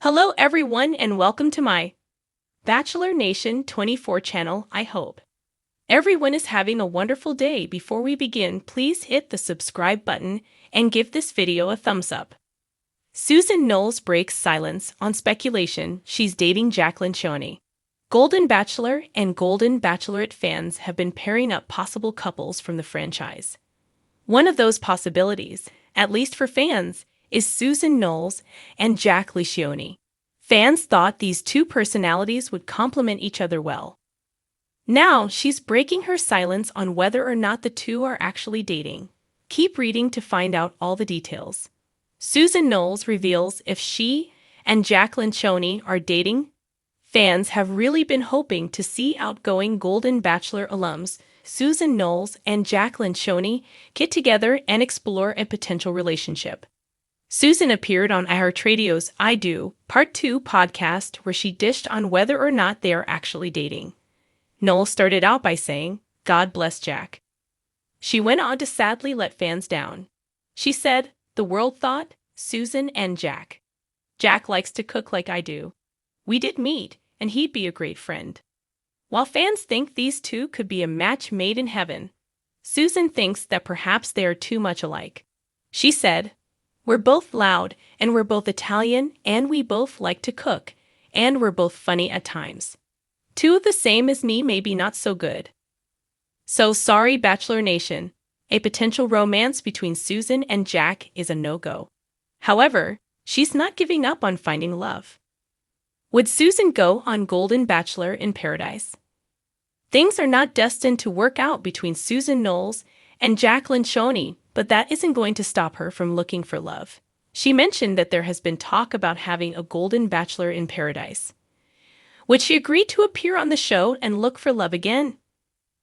Hello everyone and welcome to my Bachelor Nation 24 channel. I hope everyone is having a wonderful day. Before we begin, please hit the subscribe button and give this video a thumbs up. Susan Noles breaks silence on speculation she's dating Jack Lencioni. Golden Bachelor and Golden Bachelorette fans have been pairing up possible couples from the franchise. One of those possibilities, at least for fans, is Susan Noles and Jack Lencioni. Fans thought these two personalities would complement each other well. Now she's breaking her silence on whether or not the two are actually dating. Keep reading to find out all the details. Susan Noles reveals if she and Jack Lencioni are dating. Fans have really been hoping to see outgoing Golden Bachelor alums Susan Noles and Jack Lencioni get together and explore a potential relationship. Susan appeared on iHeartRadio's I Do Part 2 podcast where she dished on whether or not they are actually dating. Noles started out by saying, "God bless Jack." She went on to sadly let fans down. She said, "The world thought, Susan and Jack. Jack likes to cook like I do. We did meet, and he'd be a great friend." While fans think these two could be a match made in heaven, Susan thinks that perhaps they are too much alike. She said, "We're both loud, and we're both Italian, and we both like to cook, and we're both funny at times. Two of the same as me maybe not so good." So sorry, Bachelor Nation. A potential romance between Susan and Jack is a no-go. However, she's not giving up on finding love. Would Susan go on Golden Bachelor in Paradise? Things are not destined to work out between Susan Noles and Jack Lencioni, but that isn't going to stop her from looking for love. She mentioned that there has been talk about having a Golden Bachelor in Paradise. Would she agree to appear on the show and look for love again?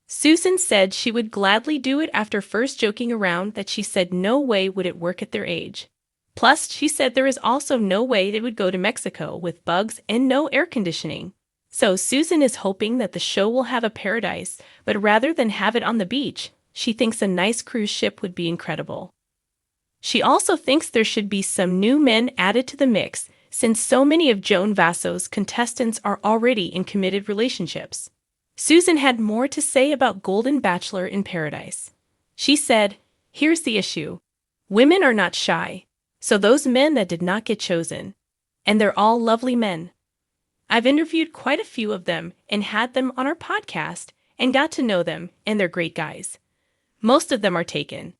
Susan said she would gladly do it after first joking around that she said no way would it work at their age. Plus, she said there is also no way they would go to Mexico with bugs and no air conditioning. So Susan is hoping that the show will have a paradise, but rather than have it on the beach, she thinks a nice cruise ship would be incredible. She also thinks there should be some new men added to the mix, since so many of Joan Vasso's contestants are already in committed relationships. Susan had more to say about Golden Bachelor in Paradise. She said, "Here's the issue. Women are not shy, so those men that did not get chosen, and they're all lovely men. I've interviewed quite a few of them and had them on our podcast and got to know them, and they're great guys. Most of them are taken.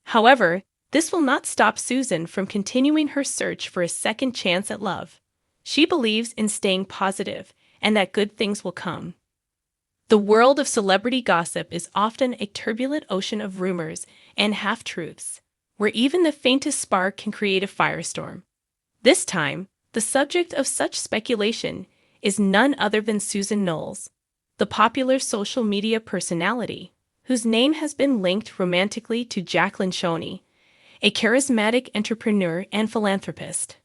However, this will not stop Susan from continuing her search for a second chance at love. She believes in staying positive and that good things will come." The world of celebrity gossip is often a turbulent ocean of rumors and half-truths, where even the faintest spark can create a firestorm. This time, the subject of such speculation is none other than Susan Noles, the popular social media personality, whose name has been linked romantically to Jack Lencioni, a charismatic entrepreneur and philanthropist.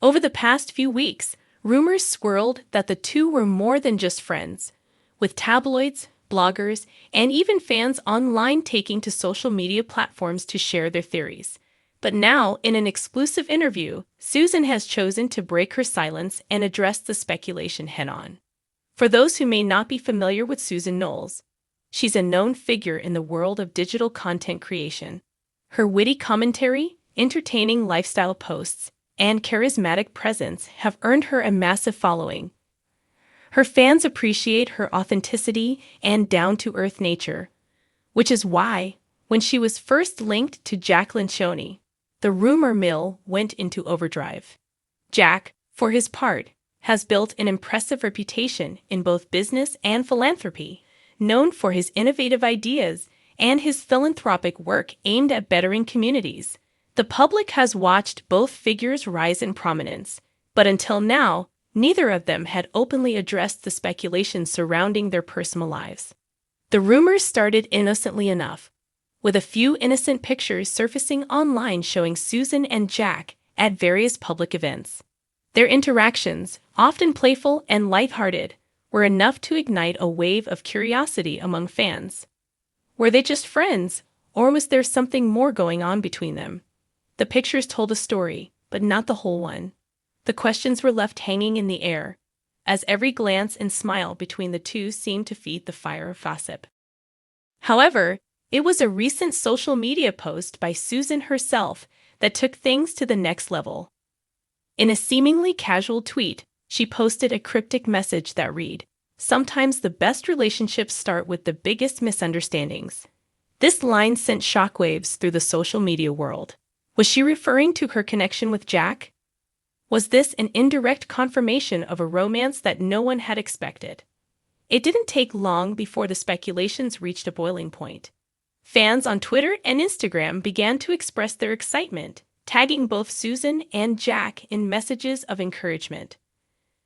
Over the past few weeks, rumors swirled that the two were more than just friends, with tabloids, bloggers, and even fans online taking to social media platforms to share their theories. But now, in an exclusive interview, Susan has chosen to break her silence and address the speculation head-on. For those who may not be familiar with Susan Noles, she's a known figure in the world of digital content creation. Her witty commentary, entertaining lifestyle posts, and charismatic presence have earned her a massive following. Her fans appreciate her authenticity and down-to-earth nature, which is why, when she was first linked to Jack Lencioni, the rumor mill went into overdrive. Jack, for his part, has built an impressive reputation in both business and philanthropy, known for his innovative ideas and his philanthropic work aimed at bettering communities. The public has watched both figures rise in prominence, but until now, neither of them had openly addressed the speculation surrounding their personal lives. The rumors started innocently enough, with a few innocent pictures surfacing online showing Susan and Jack at various public events. Their interactions, often playful and lighthearted, were enough to ignite a wave of curiosity among fans. Were they just friends, or was there something more going on between them? The pictures told a story, but not the whole one. The questions were left hanging in the air, as every glance and smile between the two seemed to feed the fire of gossip. However, it was a recent social media post by Susan herself that took things to the next level. In a seemingly casual tweet, she posted a cryptic message that read, "Sometimes the best relationships start with the biggest misunderstandings." This line sent shockwaves through the social media world. Was she referring to her connection with Jack? Was this an indirect confirmation of a romance that no one had expected? It didn't take long before the speculations reached a boiling point. Fans on Twitter and Instagram began to express their excitement, tagging both Susan and Jack in messages of encouragement.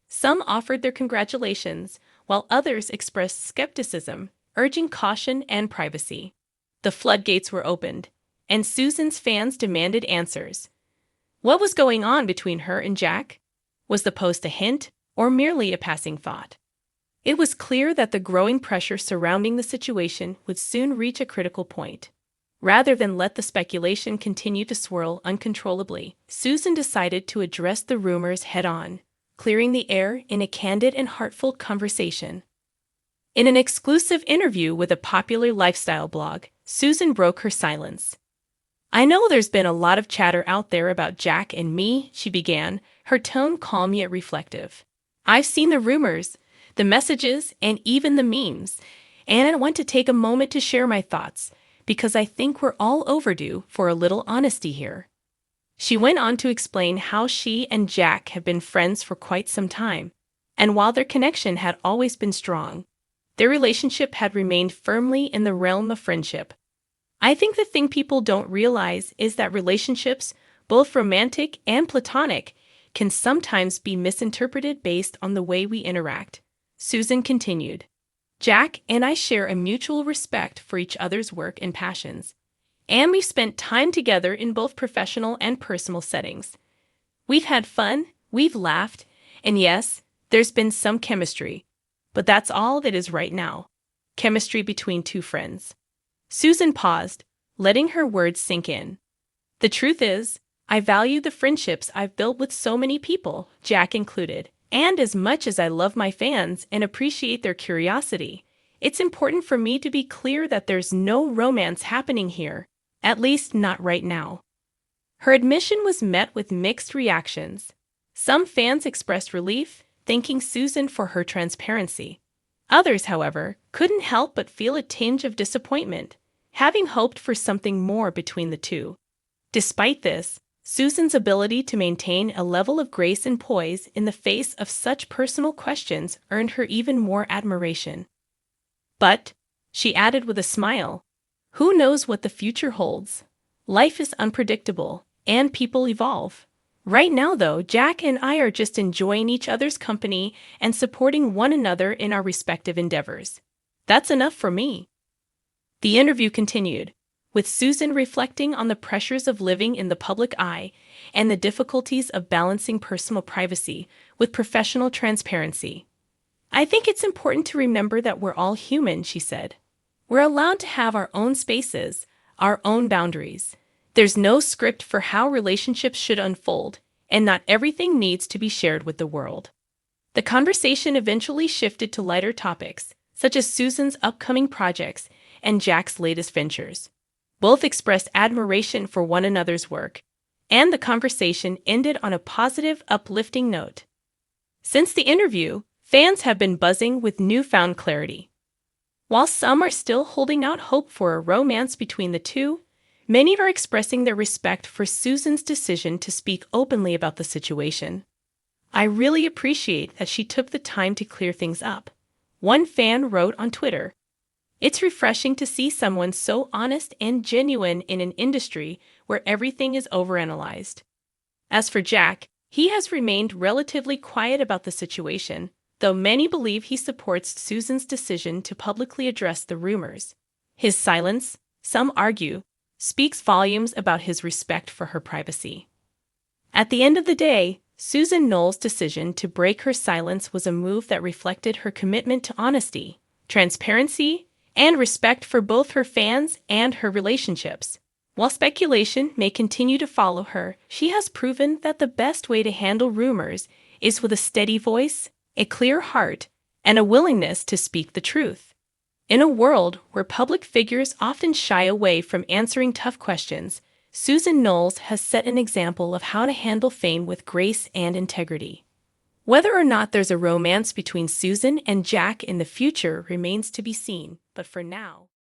Some offered their congratulations, while others expressed skepticism, urging caution and privacy. The floodgates were opened, and Susan's fans demanded answers. What was going on between her and Jack? Was the post a hint or merely a passing thought? It was clear that the growing pressure surrounding the situation would soon reach a critical point. Rather than let the speculation continue to swirl uncontrollably, Susan decided to address the rumors head-on, clearing the air in a candid and heartfelt conversation. In an exclusive interview with a popular lifestyle blog, Susan broke her silence. "I know there's been a lot of chatter out there about Jack and me," she began, her tone calm yet reflective. "I've seen the rumors, the messages, and even the memes, and I want to take a moment to share my thoughts, because I think we're all overdue for a little honesty here." She went on to explain how she and Jack have been friends for quite some time, and while their connection had always been strong, their relationship had remained firmly in the realm of friendship. "I think the thing people don't realize is that relationships, both romantic and platonic, can sometimes be misinterpreted based on the way we interact," Susan continued. "Jack and I share a mutual respect for each other's work and passions, and we've spent time together in both professional and personal settings. We've had fun, we've laughed, and yes, there's been some chemistry, but that's all that is right now. Chemistry between two friends." Susan paused, letting her words sink in. "The truth is, I value the friendships I've built with so many people, Jack included, and as much as I love my fans and appreciate their curiosity, it's important for me to be clear that there's no romance happening here, at least not right now." Her admission was met with mixed reactions. Some fans expressed relief, thanking Susan for her transparency. Others, however, couldn't help but feel a tinge of disappointment, having hoped for something more between the two. Despite this, Susan's ability to maintain a level of grace and poise in the face of such personal questions earned her even more admiration. "But," she added with a smile, "who knows what the future holds? Life is unpredictable, and people evolve. Right now, though, Jack and I are just enjoying each other's company and supporting one another in our respective endeavors. That's enough for me." The interview continued, with Susan reflecting on the pressures of living in the public eye and the difficulties of balancing personal privacy with professional transparency. "I think it's important to remember that we're all human," she said. "We're allowed to have our own spaces, our own boundaries. There's no script for how relationships should unfold, and not everything needs to be shared with the world." The conversation eventually shifted to lighter topics, such as Susan's upcoming projects and Jack's latest ventures. Both expressed admiration for one another's work, and the conversation ended on a positive, uplifting note. Since the interview, fans have been buzzing with newfound clarity. While some are still holding out hope for a romance between the two, many are expressing their respect for Susan's decision to speak openly about the situation. "I really appreciate that she took the time to clear things up," one fan wrote on Twitter. "It's refreshing to see someone so honest and genuine in an industry where everything is overanalyzed." As for Jack, he has remained relatively quiet about the situation, though many believe he supports Susan's decision to publicly address the rumors. His silence, some argue, speaks volumes about his respect for her privacy. At the end of the day, Susan Noles' decision to break her silence was a move that reflected her commitment to honesty, transparency, and respect for both her fans and her relationships. While speculation may continue to follow her, she has proven that the best way to handle rumors is with a steady voice, a clear heart, and a willingness to speak the truth. In a world where public figures often shy away from answering tough questions, Susan Noles has set an example of how to handle fame with grace and integrity. Whether or not there's a romance between Susan and Jack in the future remains to be seen, but for now,